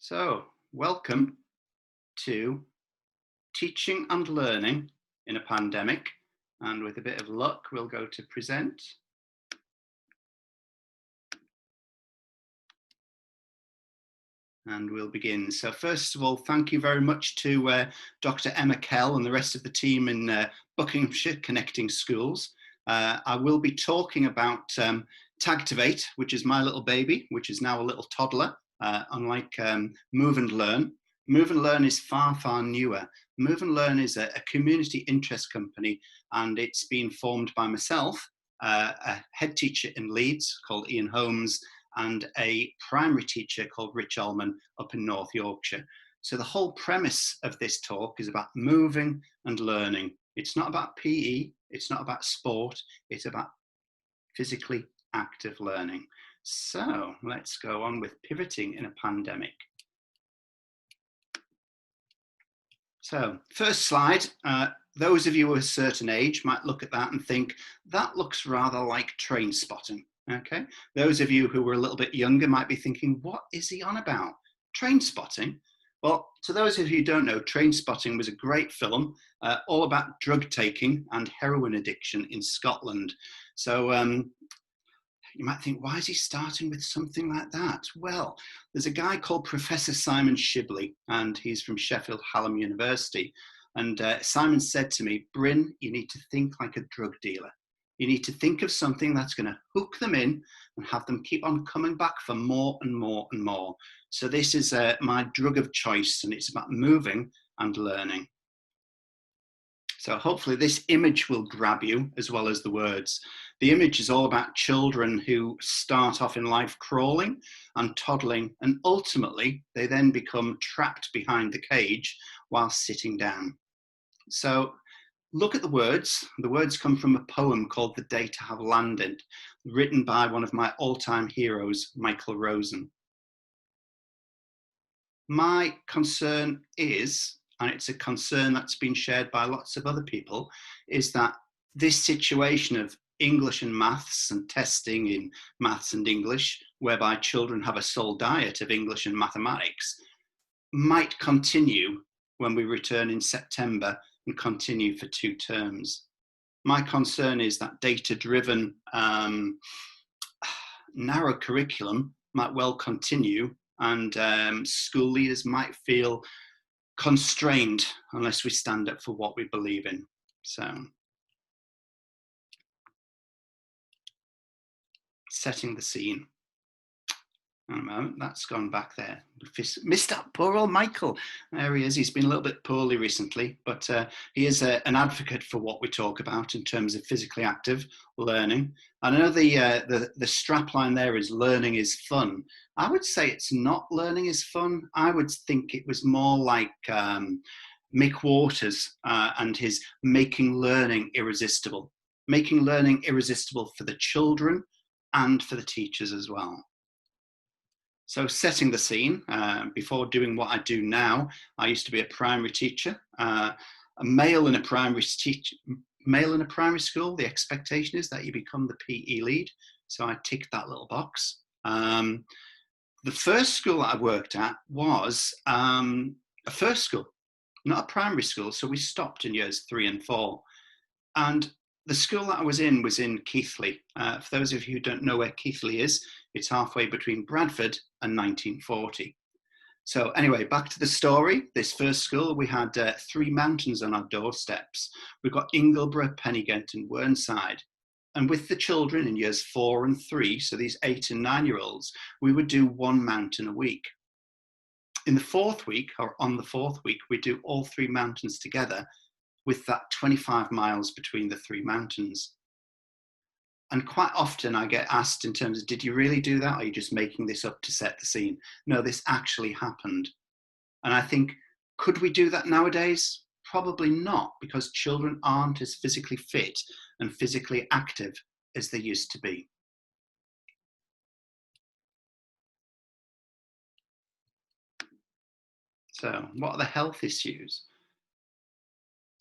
So, welcome to Teaching and Learning in a Pandemic. And with a bit of luck, we'll go to present. And we'll begin. So first of all, thank you very much to Dr. Emma Kell and the rest of the team in Buckinghamshire Connecting Schools. I will be talking about Tagtivate, which is my little baby, which is now a little toddler, unlike Move and Learn. Move and Learn is far, far newer. Move and Learn is a community interest company, and it's been formed by myself, a head teacher in Leeds called Ian Holmes, and a primary teacher called Bryn Llewellyn up in North Yorkshire. So the whole premise of this talk is about moving and learning. It's not about PE, it's not about sport, it's about physically active learning. So let's go on with pivoting in a pandemic. So first slide, those of you of a certain age might look at that and think, that looks rather like train spotting. Okay, those of you who were a little bit younger might be thinking, what is he on about? Train spotting? Well, to those of you who don't know, Train Spotting was a great film all about drug taking and heroin addiction in Scotland. So you might think, why is he starting with something like that? Well, there's a guy called Professor Simon Shibley, and he's from Sheffield Hallam University. And Simon said to me, Bryn, you need to think like a drug dealer. You need to think of something that's going to hook them in and have them keep on coming back for more and more and more. So this is my drug of choice, and it's about moving and learning. So hopefully this image will grab you as well as the words. The image is all about children who start off in life crawling and toddling, and ultimately they then become trapped behind the cage while sitting down. So look at the words. The words come from a poem called The Day to Have Landed, written by one of my all-time heroes, Michael Rosen. My concern is, and it's a concern that's been shared by lots of other people, is that this situation of English and maths and testing in maths and English, whereby children have a sole diet of English and mathematics, might continue when we return in September and continue for 2 terms. My concern is that data-driven narrow curriculum might well continue, and school leaders might feel constrained unless we stand up for what we believe in. So, setting the scene. A moment, that's gone back there. Missed out poor old Michael. There he is. He's been a little bit poorly recently, but he is an advocate for what we talk about in terms of physically active learning. I know the strap line there is learning is fun. I would say it's not learning is fun. I would think it was more like Mick Waters and his making learning irresistible. Making learning irresistible for the children and for the teachers as well. So setting the scene, before doing what I do now, I used to be a primary teacher, a male in a primary school. The expectation is that you become the PE lead. So I ticked that little box. The first school that I worked at was a first school, not a primary school. So we stopped in years 3 and 4. And the school that I was in Keighley. For those of you who don't know where Keighley is, it's halfway between Bradford and 1940. So anyway, back to the story. This first school, we had 3 mountains on our doorsteps. We've got Ingleborough, Pennygent and Whernside. And with the children in years 4 and 3, so these 8 and 9-year-olds, we would do 1 mountain a week. In the 4th week, or on the 4th week, we do all 3 mountains together, with that 25 miles between the 3 mountains. And quite often I get asked in terms of, did you really do that? Or are you just making this up to set the scene? No, this actually happened. And I think, could we do that nowadays? Probably not, because children aren't as physically fit and physically active as they used to be. So what are the health issues?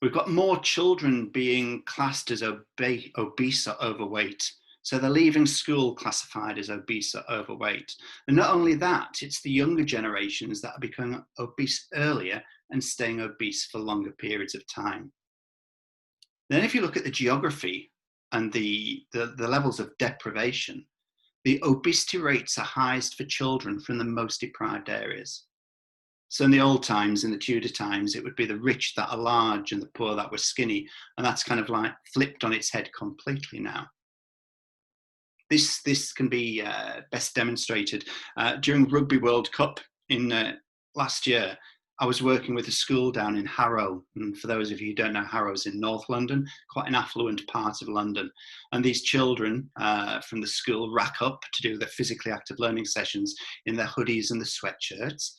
We've got more children being classed as obese or overweight. So they're leaving school classified as obese or overweight. And not only that, it's the younger generations that are becoming obese earlier and staying obese for longer periods of time. Then if you look at the geography and the levels of deprivation, the obesity rates are highest for children from the most deprived areas. So in the old times, in the Tudor times, it would be the rich that are large and the poor that were skinny. And that's kind of like flipped on its head completely now. This can be best demonstrated during Rugby World Cup in last year. I was working with a school down in Harrow, and for those of you who don't know, Harrow's in North London, quite an affluent part of London. And these children from the school rack up to do their physically active learning sessions in their hoodies and the sweatshirts,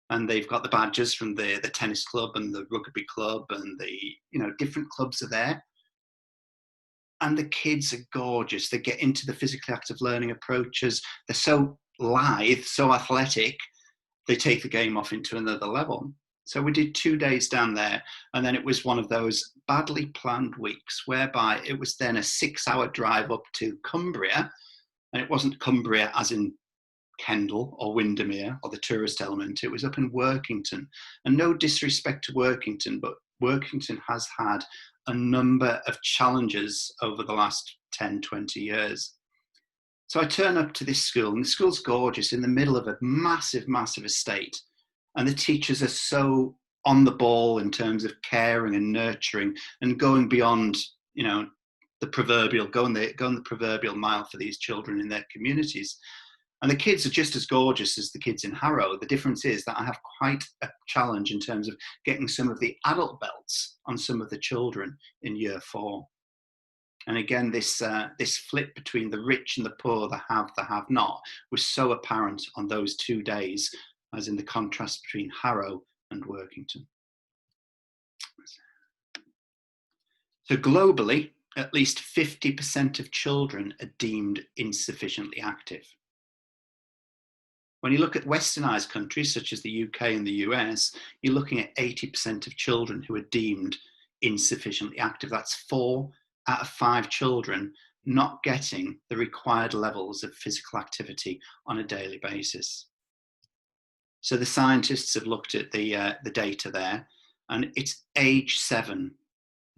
and they've got the badges from the tennis club and the rugby club, and the different clubs are there. And the kids are gorgeous. They get into the physically active learning approaches. They're so lithe, so athletic. They take the game off into another level. So we did 2 days down there, and then it was one of those badly planned weeks whereby it was then a 6-hour drive up to Cumbria, and it wasn't Cumbria as in Kendal or Windermere or the tourist element. It was up in Workington, and no disrespect to Workington, but Workington has had a number of challenges over the last 10, 20 years. So I turn up to this school, and the school's gorgeous in the middle of a massive, massive estate. And the teachers are so on the ball in terms of caring and nurturing and going beyond, the proverbial, going the proverbial mile for these children in their communities. And the kids are just as gorgeous as the kids in Harrow. The difference is that I have quite a challenge in terms of getting some of the adult belts on some of the children in year 4. And again, this flip between the rich and the poor, the have not, was so apparent on those 2 days, as in the contrast between Harrow and Workington. So globally, at least 50% of children are deemed insufficiently active. When you look at westernized countries such as the UK and the US, you're looking at 80% of children who are deemed insufficiently active. That's 4 out of 5 children not getting the required levels of physical activity on a daily basis. So the scientists have looked at the data there, and it's age 7.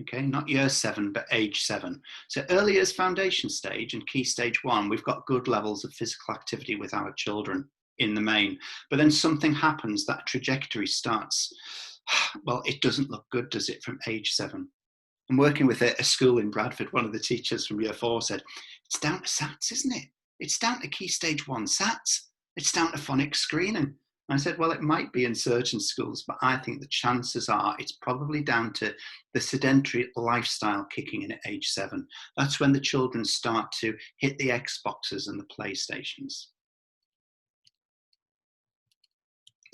Okay, not year 7, but age 7. So early years foundation stage and key stage 1, we've got good levels of physical activity with our children in the main. But then something happens, that trajectory starts, well, it doesn't look good, does it, from age 7? I'm working with a school in Bradford. One of the teachers from year 4 said, it's down to SATs, isn't it? It's down to key stage 1 SATs. It's down to phonics screening. I said, well, it might be in certain schools, but I think the chances are it's probably down to the sedentary lifestyle kicking in at age 7. That's when the children start to hit the Xboxes and the PlayStations.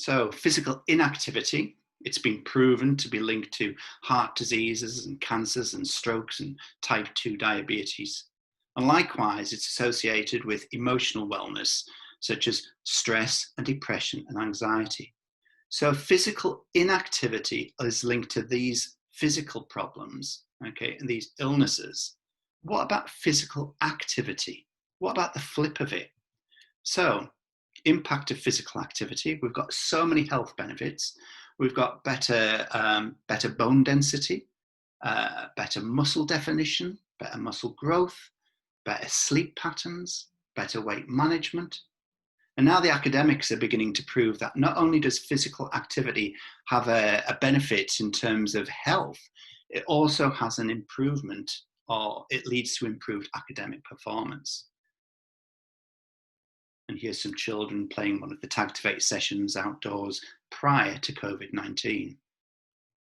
So physical inactivity, it's been proven to be linked to heart diseases and cancers and strokes and type 2 diabetes. And likewise, it's associated with emotional wellness, such as stress and depression and anxiety. So physical inactivity is linked to these physical problems, okay, and these illnesses. What about physical activity? What about the flip of it? So impact of physical activity, we've got so many health benefits. We've got better bone density, better muscle definition, better muscle growth, better sleep patterns, better weight management. And now the academics are beginning to prove that not only does physical activity have a benefit in terms of health, it also has an improvement, or it leads to improved academic performance. And here's some children playing one of the Tactivate sessions outdoors prior to COVID-19.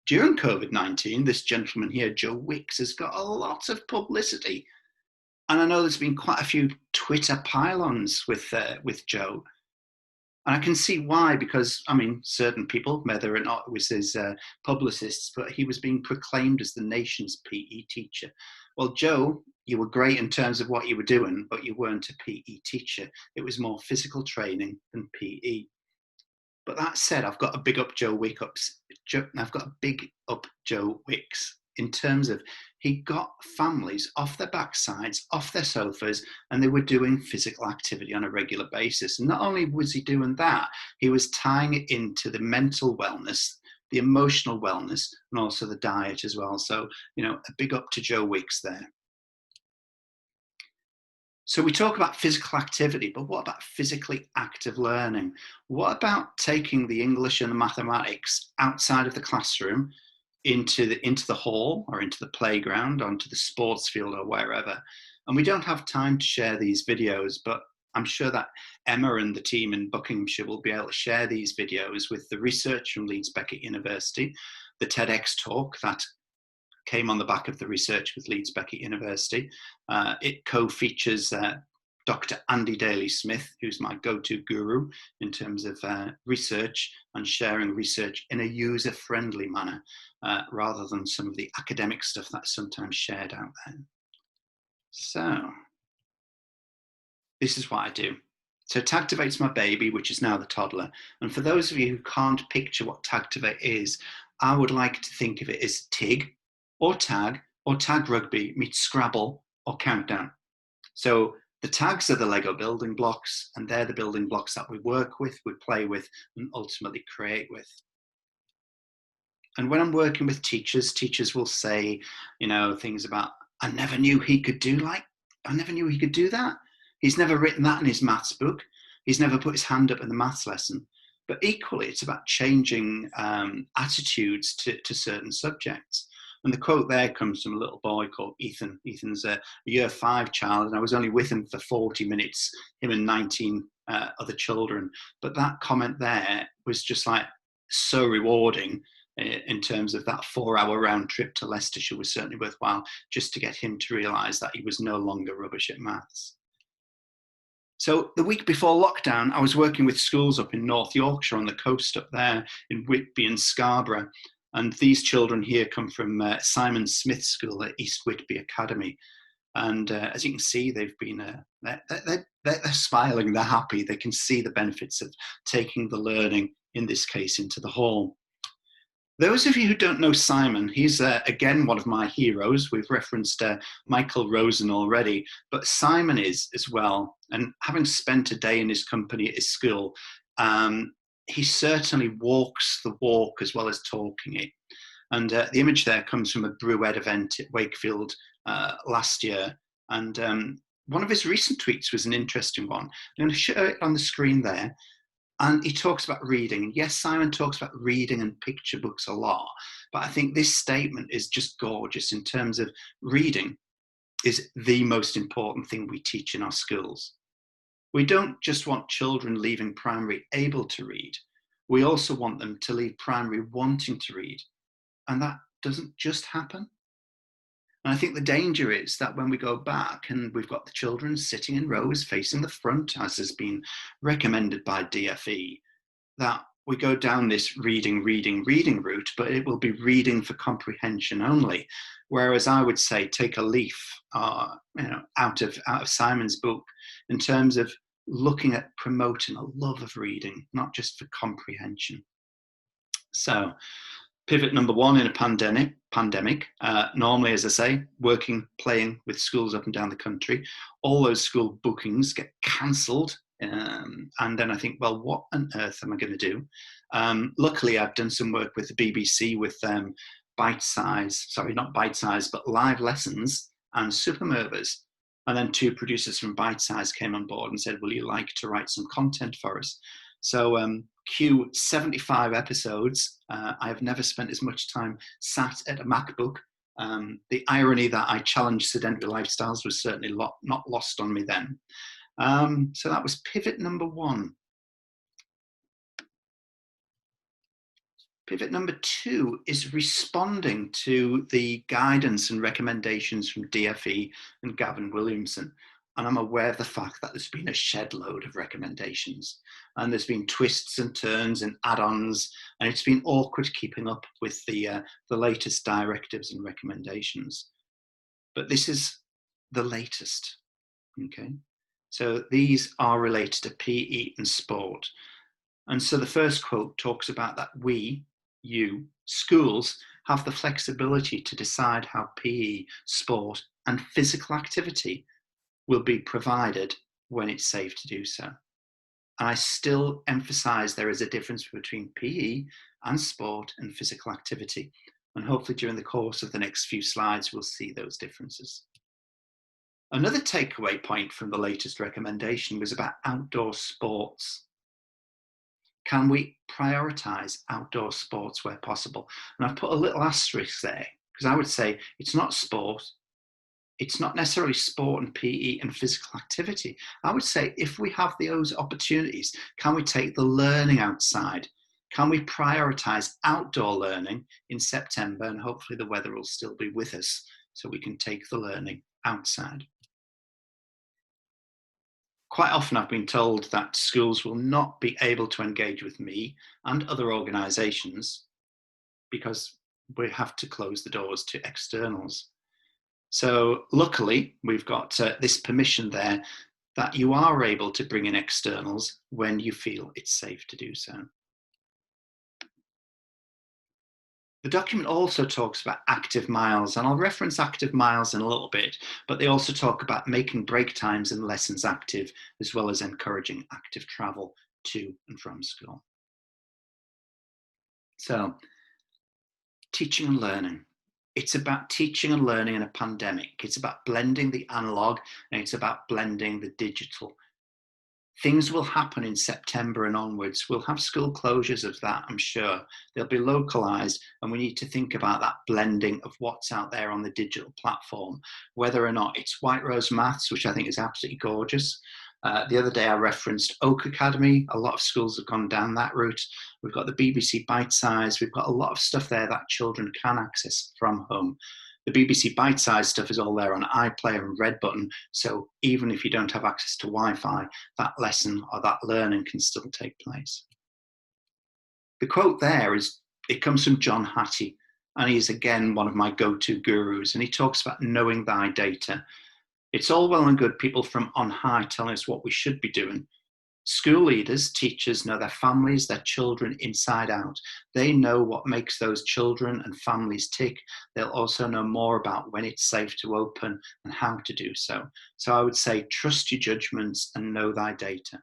During COVID-19, this gentleman here, Joe Wicks, has got a lot of publicity. And I know there's been quite a few Twitter pylons with Joe. And I can see why, because, I mean, certain people, whether or not it was his publicists, but he was being proclaimed as the nation's PE teacher. Well, Joe, you were great in terms of what you were doing, but you weren't a PE teacher. It was more physical training than PE. But that said, I've got a big up Joe Wicks. I've got a big up Joe Wicks. in terms of he got families off their backsides, off their sofas, and they were doing physical activity on a regular basis. And not only was he doing that, he was tying it into the mental wellness, the emotional wellness, and also the diet as well. So, a big up to Joe Wicks there. So we talk about physical activity, but what about physically active learning? What about taking the English and the mathematics outside of the classroom into the hall or into the playground, onto the sports field or wherever? And we don't have time to share these videos, but I'm sure that Emma and the team in Buckinghamshire will be able to share these videos with the research from Leeds Beckett University, the TEDx talk that came on the back of the research with Leeds Beckett University. It co-features Dr. Andy Daly-Smith, who's my go-to guru in terms of research and sharing research in a user-friendly manner, rather than some of the academic stuff that's sometimes shared out there. So, this is what I do. So Tactivate's my baby, which is now the toddler. And for those of you who can't picture what Tactivate is, I would like to think of it as TIG, or tag rugby meets Scrabble or Countdown. So the tags are the Lego building blocks, and they're the building blocks that we work with, we play with, and ultimately create with. And when I'm working with teachers will say, things about, I never knew he could do that. He's never written that in his maths book. He's never put his hand up in the maths lesson. But equally, it's about changing attitudes to certain subjects. And the quote there comes from a little boy called Ethan. Ethan's a year 5 child, and I was only with him for 40 minutes, him and 19 other children. But that comment there was just like so rewarding in terms of that 4-hour round trip to Leicestershire was certainly worthwhile, just to get him to realise that he was no longer rubbish at maths. So the week before lockdown, I was working with schools up in North Yorkshire on the coast up there in Whitby and Scarborough. And these children here come from Simon Smith School at East Whitby Academy. And as you can see, they've been, they're smiling, they're happy. They can see the benefits of taking the learning, in this case, into the hall. Those of you who don't know Simon, he's again one of my heroes. We've referenced Michael Rosen already, but Simon is as well. And having spent a day in his company at his school, he certainly walks the walk as well as talking it. And the image there comes from a Brew-Ed event at Wakefield last year. And one of his recent tweets was an interesting one. I'm going to show it on the screen there. And he talks about reading. Yes, Simon talks about reading and picture books a lot, but I think this statement is just gorgeous in terms of reading is the most important thing we teach in our schools. We don't just want children leaving primary able to read. We also want them to leave primary wanting to read. And that doesn't just happen. And I think the danger is that when we go back and we've got the children sitting in rows facing the front, as has been recommended by DFE, that we go down this reading route, but it will be reading for comprehension only. Whereas I would say take a leaf out of Simon's book in terms of looking at promoting a love of reading, not just for comprehension. So pivot number 1 in a pandemic, normally, as I say, working, playing with schools up and down the country, all those school bookings get cancelled. And then I think, well, what on earth am I going to do? Luckily, I've done some work with the BBC with live lessons and Supermovers. And then 2 producers from Bite Size came on board and said, will you like to write some content for us? So cue 75 episodes. I have never spent as much time sat at a MacBook. The irony that I challenged sedentary lifestyles was certainly not lost on me then. So that was pivot number 1. Pivot number 2 is responding to the guidance and recommendations from DFE and Gavin Williamson. And I'm aware of the fact that there's been a shed load of recommendations, and there's been twists and turns and add-ons, and it's been awkward keeping up with the latest directives and recommendations. But this is the latest, okay? So these are related to PE and sport. And so the first quote talks about that we, you, schools have the flexibility to decide how PE, sport, and physical activity will be provided when it's safe to do so. And I still emphasize there is a difference between PE and sport and physical activity. And hopefully during the course of the next few slides, we'll see those differences. Another takeaway point from the latest recommendation was about outdoor sports. Can we prioritize outdoor sports where possible? And I've put a little asterisk there because I would say it's not sport. It's not necessarily sport and PE and physical activity. I would say if we have those opportunities, can we take the learning outside? Can we prioritize outdoor learning in September? And hopefully the weather will still be with us so we can take the learning outside. Quite often I've been told that schools will not be able to engage with me and other organisations because we have to close the doors to externals. So luckily we've got this permission there that you are able to bring in externals when you feel it's safe to do so. The document also talks about active miles, and I'll reference active miles in a little bit, but they also talk about making break times and lessons active, as well as encouraging active travel to and from school. So, teaching and learning. It's about teaching and learning in a pandemic. It's about blending the analog and it's about blending the digital. Things will happen in September and onwards. We'll have school closures of that, I'm sure. They'll be localized, and we need to think about that blending of what's out there on the digital platform, whether or not it's White Rose Maths, which I think is absolutely gorgeous. The other day I referenced Oak Academy. A lot of schools have gone down that route. We've got the BBC Bite Size. We've got a lot of stuff there that children can access from home. The BBC Bite Size stuff is all there on iPlayer and Redbutton, so even if you don't have access to Wi-Fi, that lesson or that learning can still take place. The quote there it comes from John Hattie, and he's again one of my go-to gurus, and he talks about knowing thy data. It's all well and good people from on high telling us what we should be doing. School leaders, teachers know their families, their children inside out. They know what makes those children and families tick. They'll also know more about when it's safe to open and how to do so. So I would say trust your judgments and know thy data.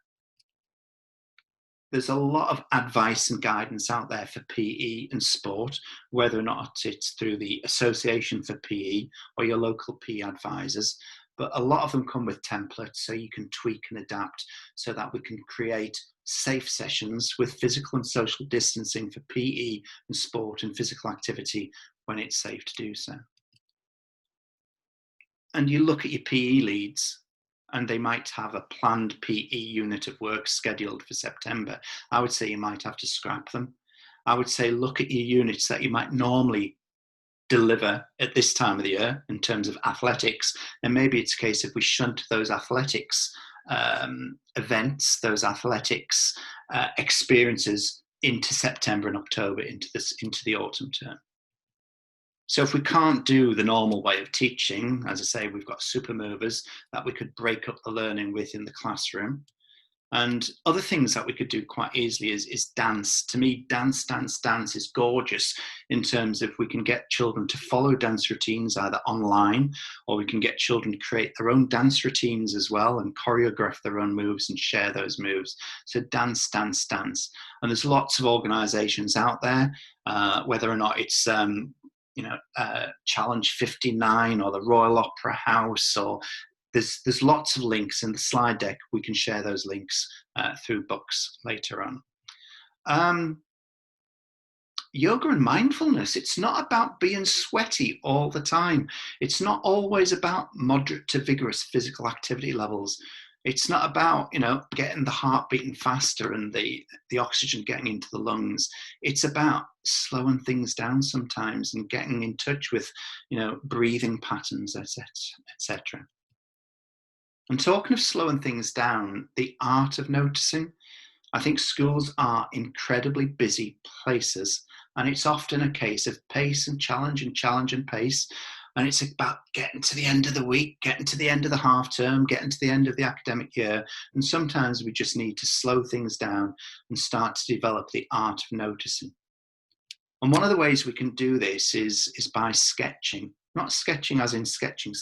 There's a lot of advice and guidance out there for PE and sport, whether or not it's through the Association for PE or your local PE advisors. But a lot of them come with templates so you can tweak and adapt so that we can create safe sessions with physical and social distancing for PE and sport and physical activity when it's safe to do so. And you look at your PE leads and they might have a planned PE unit of work scheduled for September. I would say you might have to scrap them. I would say look at your units that you might normally deliver at this time of the year in terms of athletics, and maybe it's a case if we shunt those athletics events, those athletics experiences into September and October, into the autumn term. So if we can't do the normal way of teaching, as I say, we've got super movers that we could break up the learning with in the classroom. And other things that we could do quite easily is dance. To me, dance is gorgeous in terms of we can get children to follow dance routines either online, or we can get children to create their own dance routines as well and choreograph their own moves and share those moves. So dance. And there's lots of organizations out there, whether or not it's Challenge 59 or the Royal Opera House, or there's lots of links in the slide deck. We can share those links through books later on. Yoga and mindfulness, it's not about being sweaty all the time. It's not always about moderate to vigorous physical activity levels. It's not about, getting the heart beating faster and the oxygen getting into the lungs. It's about slowing things down sometimes and getting in touch with, breathing patterns, etc. And talking of slowing things down, the art of noticing. I think schools are incredibly busy places, and it's often a case of pace and challenge and pace. And it's about getting to the end of the week, getting to the end of the half term, getting to the end of the academic year. And sometimes we just need to slow things down and start to develop the art of noticing. And one of the ways we can do this is by sketching, not sketching as in sketching,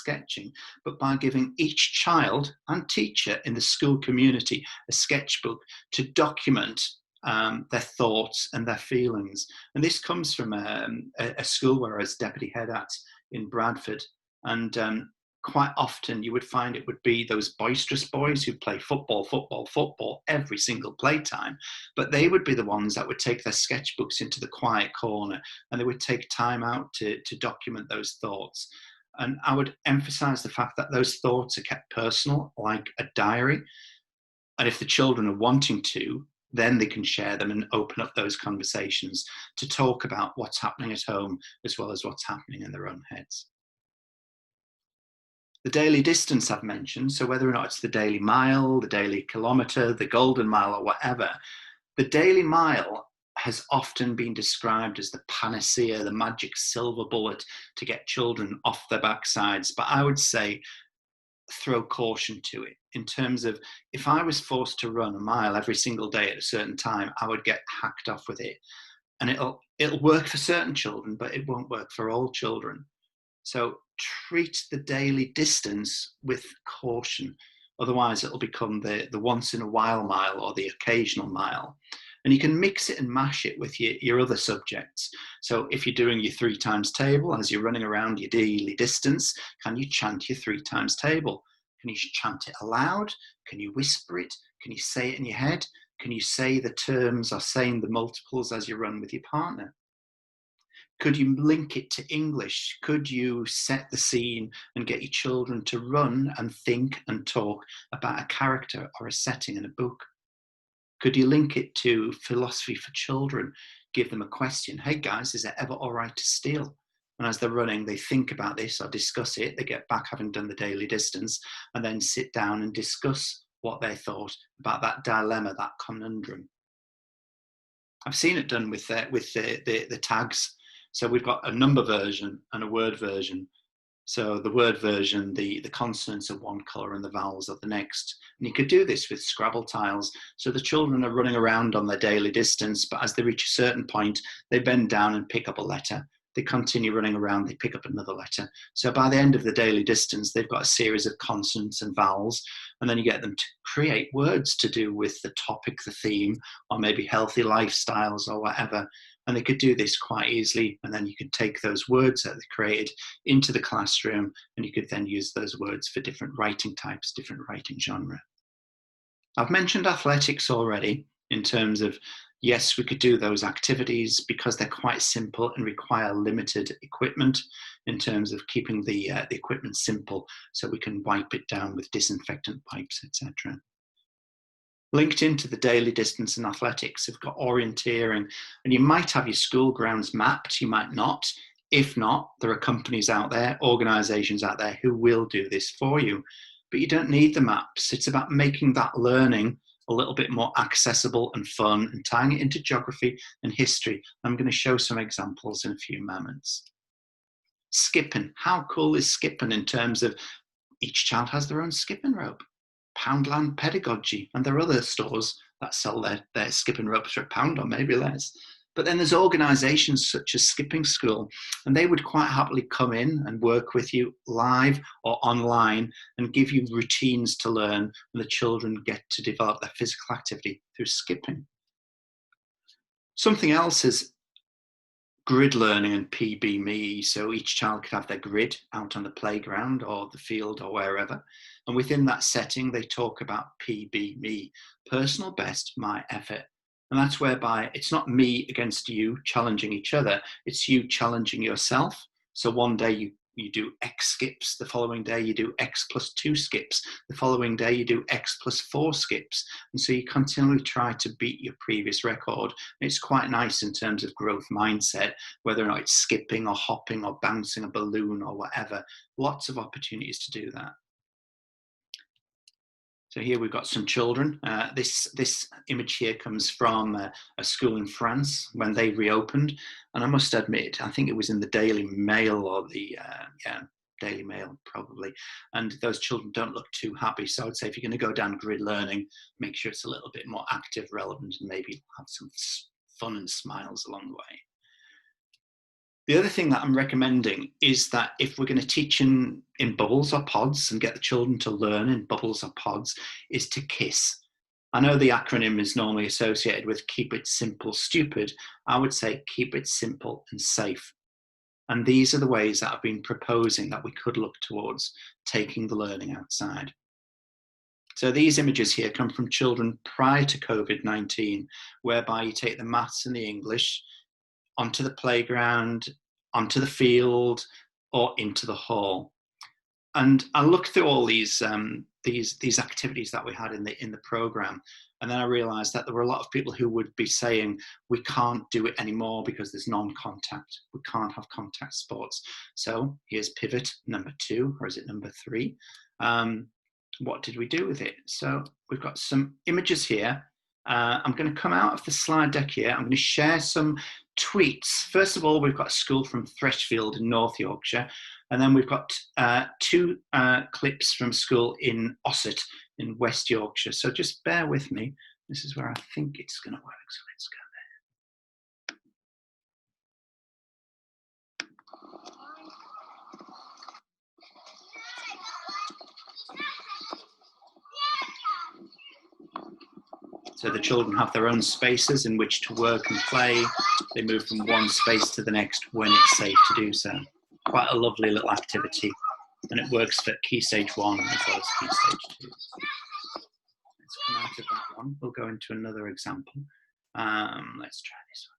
but by giving each child and teacher in the school community a sketchbook to document their thoughts and their feelings. And this comes from a school where I was deputy head at in Bradford. And quite often you would find it would be those boisterous boys who play football every single playtime, but they would be the ones that would take their sketchbooks into the quiet corner, and they would take time out to document those thoughts. And I would emphasize the fact that those thoughts are kept personal, like a diary. And if the children are wanting to, then they can share them and open up those conversations to talk about what's happening at home as well as what's happening in their own heads. The daily distance I've mentioned, so whether or not it's the daily mile, the daily kilometre, the golden mile, or whatever, the daily mile has often been described as the panacea, the magic silver bullet to get children off their backsides. But I would say throw caution to it in terms of, if I was forced to run a mile every single day at a certain time, I would get hacked off with it. And it'll work for certain children, but it won't work for all children. So treat the daily distance with caution. Otherwise, it'll become the once in a while mile or the occasional mile. And you can mix it and mash it with your other subjects. So if you're doing your 3 times table, as you're running around your daily distance, can you chant your 3 times table? Can you chant it aloud? Can you whisper it? Can you say it in your head? Can you say the terms or saying the multiples as you run with your partner? Could you link it to English? Could you set the scene and get your children to run and think and talk about a character or a setting in a book? Could you link it to philosophy for children? Give them a question. Hey guys, is it ever all right to steal? And as they're running, they think about this or discuss it. They get back having done the daily distance and then sit down and discuss what they thought about that dilemma, that conundrum. I've seen it done with the tags. So we've got a number version and a word version. So the word version, the consonants are one colour and the vowels are the next. And you could do this with Scrabble tiles. So the children are running around on their daily distance, but as they reach a certain point, they bend down and pick up a letter. They continue running around, they pick up another letter. So by the end of the daily distance, they've got a series of consonants and vowels, and then you get them to create words to do with the topic, the theme, or maybe healthy lifestyles or whatever. And they could do this quite easily, and then you could take those words that they created into the classroom, and you could then use those words for different writing types, different writing genre. I've mentioned athletics already in terms of, yes, we could do those activities because they're quite simple and require limited equipment in terms of keeping the equipment simple so we can wipe it down with disinfectant wipes, etc. Linked into the daily distance and athletics, we've got orienteering, and you might have your school grounds mapped, you might not. If not, there are companies out there, organisations out there who will do this for you. But you don't need the maps. It's about making that learning a little bit more accessible and fun and tying it into geography and history. I'm going to show some examples in a few moments. Skipping. How cool is skipping in terms of each child has their own skipping rope? Poundland Pedagogy, and there are other stores that sell their skipping ropes for £1 or maybe less. But then there's organisations such as Skipping School, and they would quite happily come in and work with you live or online and give you routines to learn, and the children get to develop their physical activity through skipping. Something else is grid learning and PB.me. So each child could have their grid out on the playground or the field or wherever. And within that setting, they talk about PB.me, personal best, my effort. And that's whereby it's not me against you challenging each other, it's you challenging yourself. So one day you do X skips, the following day you do X plus 2 skips, the following day you do X plus 4 skips. And so you continually try to beat your previous record. And it's quite nice in terms of growth mindset, whether or not it's skipping or hopping or bouncing a balloon or whatever. Lots of opportunities to do that. So here we've got some children. This image here comes from a school in France when they reopened. And I must admit, I think it was in the Daily Mail or the, Daily Mail probably. And those children don't look too happy. So I would say if you're going to go down grid learning, make sure it's a little bit more active, relevant, and maybe have some fun and smiles along the way. The other thing that I'm recommending is that if we're going to teach in bubbles or pods and get the children to learn in bubbles or pods, is to KISS. I know the acronym is normally associated with keep it simple, stupid. I would say keep it simple and safe. And these are the ways that I've been proposing that we could look towards taking the learning outside. So these images here come from children prior to COVID-19, whereby you take the maths and the English onto the playground, onto the field, or into the hall. And I looked through all these activities that we had in the program, and then I realized that there were a lot of people who would be saying, we can't do it anymore because there's non-contact. We can't have contact sports. So here's pivot number 2, or is it number 3? What did we do with it? So we've got some images here. I'm going to come out of the slide deck here. I'm going to share some tweets. First of all, we've got a school from Freshfield in North Yorkshire. And then we've got 2 clips from school in Ossett in West Yorkshire. So just bear with me. This is where I think it's going to work. So let's go there. So the children have their own spaces in which to work and play. They move from one space to the next when it's safe to do so. Quite a lovely little activity, and it works for Key Stage 1 as well as Key Stage 2. Let's come out of that one. We'll go into another example. Let's try this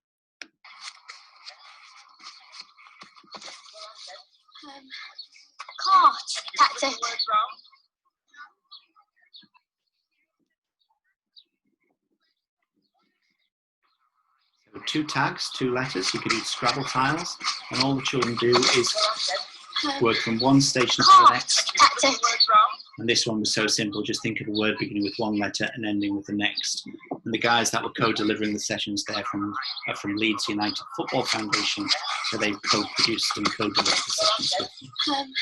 one. Cart tactic. So 2 tags, 2 letters. You could use Scrabble tiles, and all the children do is work from one station to the next. And this one was so simple, just think of a word beginning with one letter and ending with the next. And the guys that were co-delivering the sessions there from Leeds United Football Foundation, so they co-produced and co-delivered the sessions with them.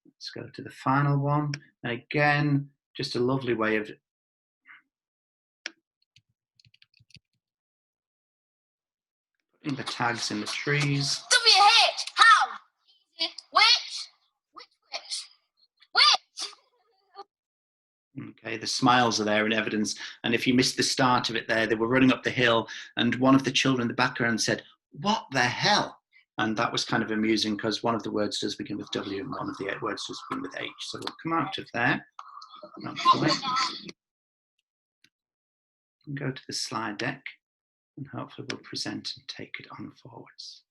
Let's go to the final one. And again, just a lovely way of putting the tags in the trees. WH, how? Easy. Which? Okay, the smiles are there in evidence. And if you missed the start of it there, they were running up the hill and one of the children in the background said, "What the hell?" And that was kind of amusing because one of the words does begin with W and one of the words does begin with H. So we'll come out of there. And go to the slide deck and hopefully we'll present and take it on forwards.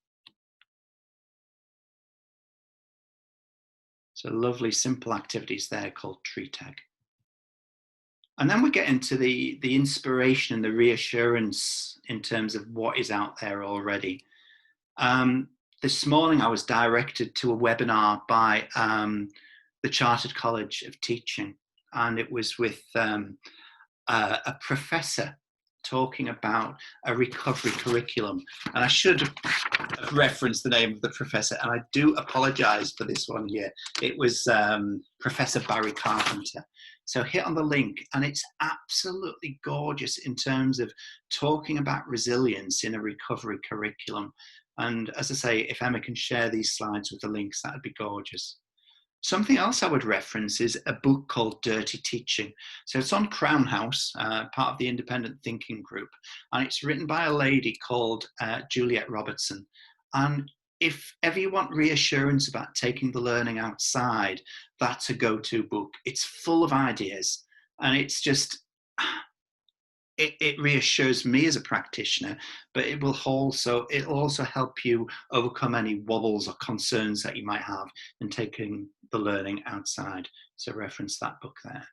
So lovely, simple activities there called tree tag. And then we get into the inspiration and the reassurance in terms of what is out there already. This morning I was directed to a webinar by the Chartered College of Teaching, and it was with a professor talking about a recovery curriculum. And I should have referenced the name of the professor, and I do apologise for this one here. It was Professor Barry Carpenter. So hit on the link, and it's absolutely gorgeous in terms of talking about resilience in a recovery curriculum. And as I say, if Emma can share these slides with the links, that would be gorgeous. Something else I would reference is a book called Dirty Teaching. So it's on Crown House, part of the Independent Thinking Group, and it's written by a lady called Juliet Robertson. And if ever you want reassurance about taking the learning outside, that's a go-to book. It's full of ideas, and it's just, it reassures me as a practitioner, but it'll also help you overcome any wobbles or concerns that you might have in taking the learning outside. So reference that book there.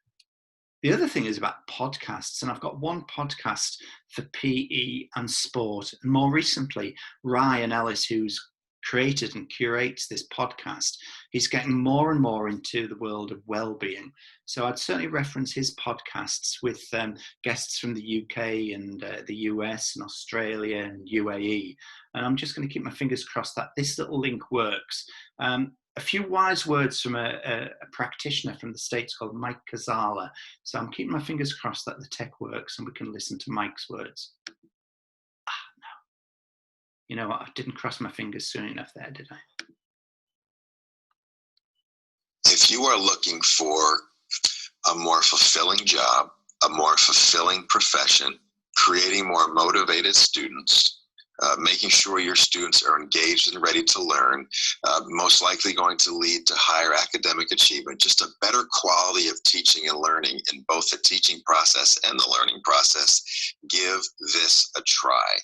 The other thing is about podcasts, and I've got one podcast for PE and sport, and more recently, Ryan Ellis, who's created and curates this podcast, he's getting more and more into the world of well-being. So I'd certainly reference his podcasts with guests from the UK and the US and Australia and UAE. And I'm just going to keep my fingers crossed that this little link works. A few wise words from a practitioner from the States called Mike Kazala. So I'm keeping my fingers crossed that the tech works and we can listen to Mike's words. No, You know what? I didn't cross my fingers soon enough there, did I? If you are looking for a more fulfilling job, a more fulfilling profession, creating more motivated students, making sure your students are engaged and ready to learn, most likely going to lead to higher academic achievement, just a better quality of teaching and learning in both the teaching process and the learning process, give this a try.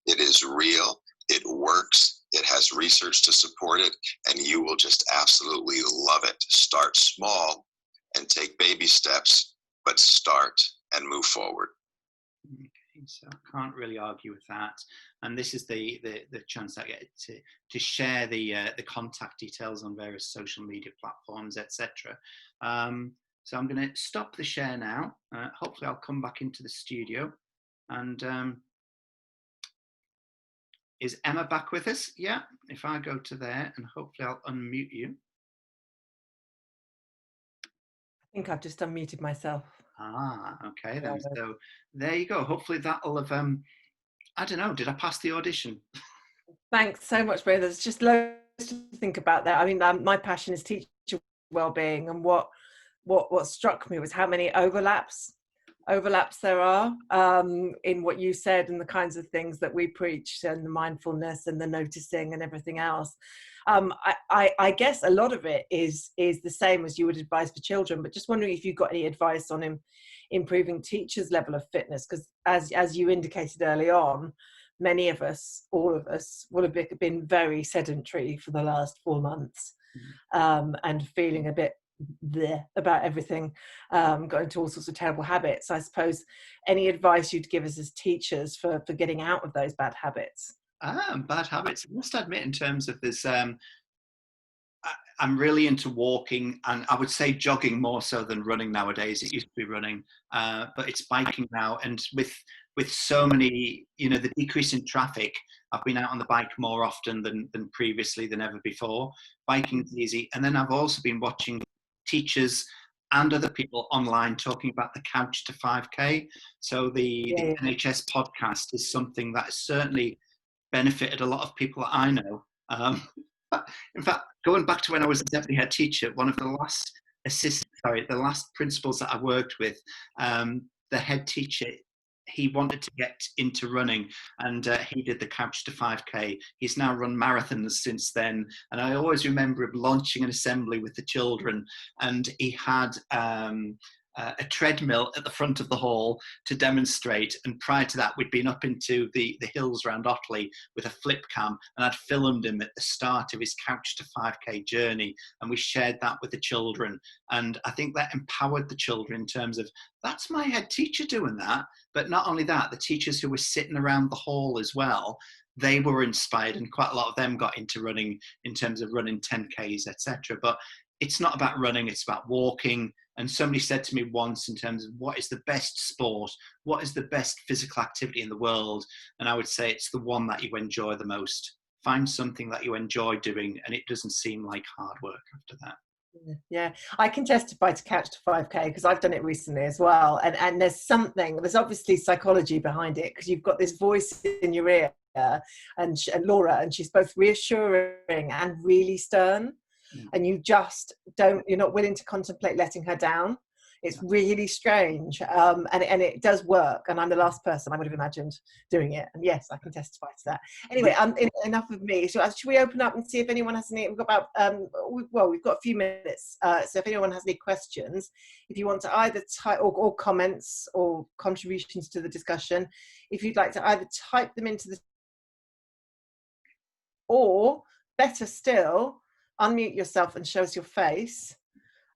It is real, it works, it has research to support it, and you will just absolutely love it. Start small and take baby steps, but start and move forward. Okay, so I can't really argue with that. And this is the chance I get to share the contact details on various social media platforms, etc. So I'm going to stop the share now. Hopefully I'll come back into the studio. And is Emma back with us? Yeah, if I go to there, and hopefully I'll unmute you. I think I've just unmuted myself. Ah, okay then. So there you go. Hopefully that'll have, I don't know, did I pass the audition? Thanks so much, Bryn. There's just loads to think about there. I mean, my passion is teacher wellbeing, and what struck me was how many overlaps there are in what you said and the kinds of things that we preach, and the mindfulness and the noticing and everything else. I guess a lot of it is the same as you would advise for children, but just wondering if you've got any advice on improving teachers' level of fitness, because as you indicated early on, many of us, all of us, will have been very sedentary for the last 4 months, and feeling a bit there about everything, got into all sorts of terrible habits. I suppose any advice you'd give us as teachers for getting out of those bad habits? Bad habits. I must admit, in terms of this, I'm really into walking, and I would say jogging more so than running nowadays. It used to be running, but it's biking now. And with so many, the decrease in traffic, I've been out on the bike more often than previously, than ever before. Biking's easy. And then I've also been watching teachers and other people online talking about the couch to 5K. So the NHS podcast is something that has certainly benefited a lot of people that I know. In fact, going back to when I was a deputy head teacher, one of the last principals that I worked with, the head teacher, he wanted to get into running, and he did the couch to 5K. He's now run marathons since then. And I always remember him launching an assembly with the children, and he had a treadmill at the front of the hall to demonstrate. And prior to that, we'd been up into the hills around Otley with a flip cam, and I'd filmed him at the start of his couch to 5K journey, and we shared that with the children. And I think that empowered the children in terms of, that's my head teacher doing that. But not only that, the teachers who were sitting around the hall as well, they were inspired, and quite a lot of them got into running in terms of running 10Ks, etc. But it's not about running, it's about walking. And somebody said to me once, in terms of what is the best sport, what is the best physical activity in the world? And I would say it's the one that you enjoy the most. Find something that you enjoy doing, and it doesn't seem like hard work after that. Yeah, I can testify to couch to 5K because I've done it recently as well. And there's obviously psychology behind it, because you've got this voice in your ear, and Laura, and she's both reassuring and really stern. And you're not willing to contemplate letting her down. It's really strange, and it does work. And I'm the last person I would have imagined doing it. And yes, I can testify to that. Anyway, enough of me. So should we open up and see if anyone has any? We've got we've got a few minutes. So if anyone has any questions, if you want to either type or comments or contributions to the discussion, if you'd like to either type them into the, or better still, unmute yourself and show us your face,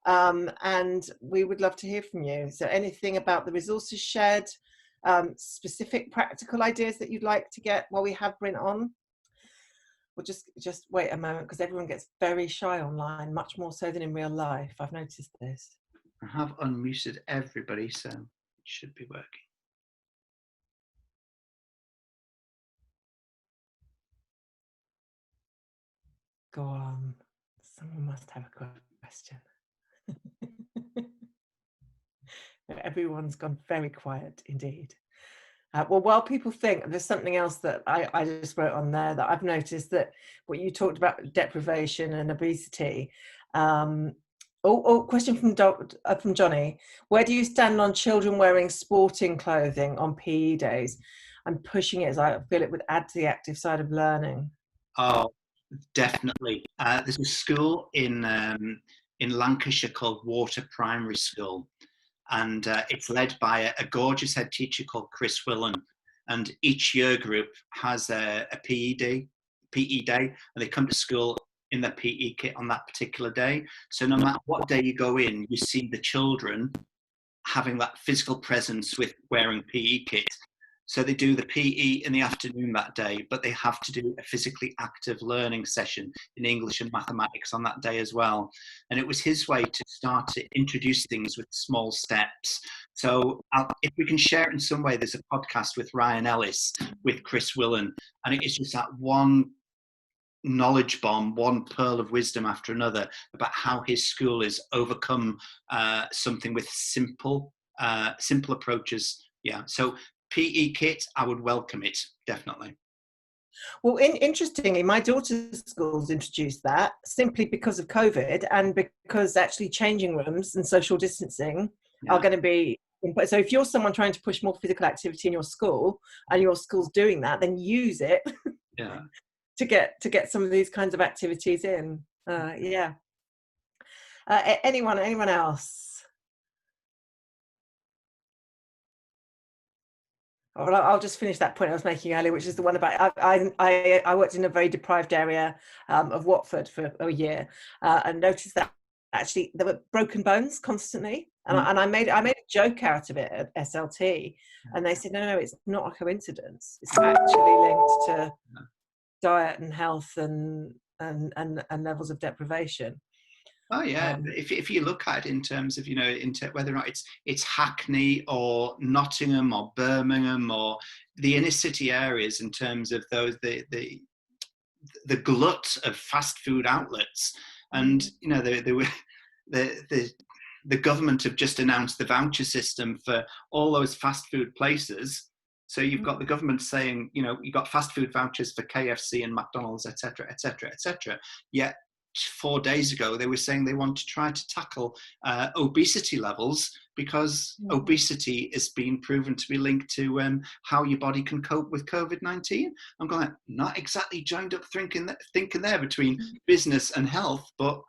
and we would love to hear from you. So anything about the resources shared, specific practical ideas that you'd like to get while we have Bryn on. We'll just wait a moment, because everyone gets very shy online, much more so than in real life. I've noticed this. I have unmuted everybody, so it should be working. Go on. Someone must have a question. Everyone's gone very quiet indeed. Well, while people think, there's something else that I just wrote on there that I've noticed, that what you talked about, deprivation and obesity. Question from Johnny. Where do you stand on children wearing sporting clothing on PE days? I'm pushing it as I feel it would add to the active side of learning. Oh, definitely. There's a school in Lancashire called Water Primary School, and it's led by a gorgeous head teacher called Bryn Llewellyn. And each year group has a PE day, and they come to school in their PE kit on that particular day. So no matter what day you go in, you see the children having that physical presence with wearing PE kit. So they do the PE in the afternoon that day, but they have to do a physically active learning session in English and mathematics on that day as well. And it was his way to start to introduce things with small steps. So if we can share it in some way, there's a podcast with Ryan Ellis, with Bryn Llewellyn, and it's just that one knowledge bomb, one pearl of wisdom after another about how his school has overcome something with simple approaches. Yeah, so PE kit, I would welcome it, definitely. Well, interestingly, my daughter's schools introduced that simply because of COVID, and because actually changing rooms and social distancing are going to be. So if you're someone trying to push more physical activity in your school, and your school's doing that, then use it to get some of these kinds of activities in. Anyone else? Well, I'll just finish that point I was making earlier, which is the one about I worked in a very deprived area of Watford for a year, and noticed that actually there were broken bones constantly, and I made a joke out of it at SLT, and they said no, it's not a coincidence. It's actually linked to diet and health and levels of deprivation. Oh yeah, if you look at it in terms of whether or not it's Hackney or Nottingham or Birmingham or the inner city areas, in terms of those the glut of fast food outlets, and the government have just announced the voucher system for all those fast food places. So you've got the government saying, you've got fast food vouchers for KFC and McDonald's, etc., etc., etc. Yet 4 days ago, they were saying they want to try to tackle obesity levels, because obesity has been proven to be linked to how your body can cope with COVID-19. I'm going, not exactly joined up thinking there between business and health, but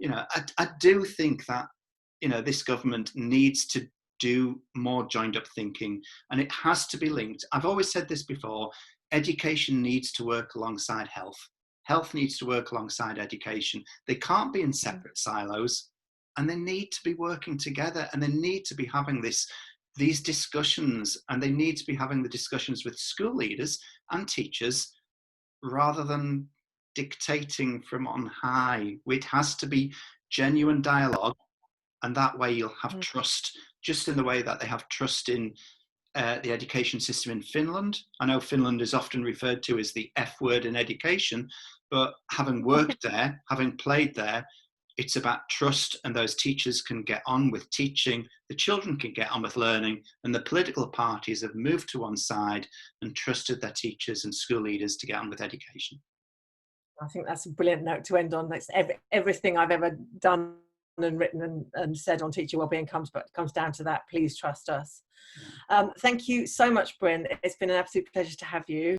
I do think that this government needs to do more joined up thinking, and it has to be linked. I've always said this before: education needs to work alongside health. Health needs to work alongside education. They can't be in separate silos, and they need to be working together, and they need to be having these discussions, and they need to be having the discussions with school leaders and teachers rather than dictating from on high. It has to be genuine dialogue, and that way you'll have trust, just in the way that they have trust in the education system in Finland. I know Finland is often referred to as the F word in education, but having worked there, having played there, it's about trust, and those teachers can get on with teaching, the children can get on with learning, and the political parties have moved to one side and trusted their teachers and school leaders to get on with education. I think that's a brilliant note to end on. That's everything I've ever done and written and said on teacher wellbeing comes down to that. Please trust us. Thank you so much, Bryn. It's been an absolute pleasure to have you.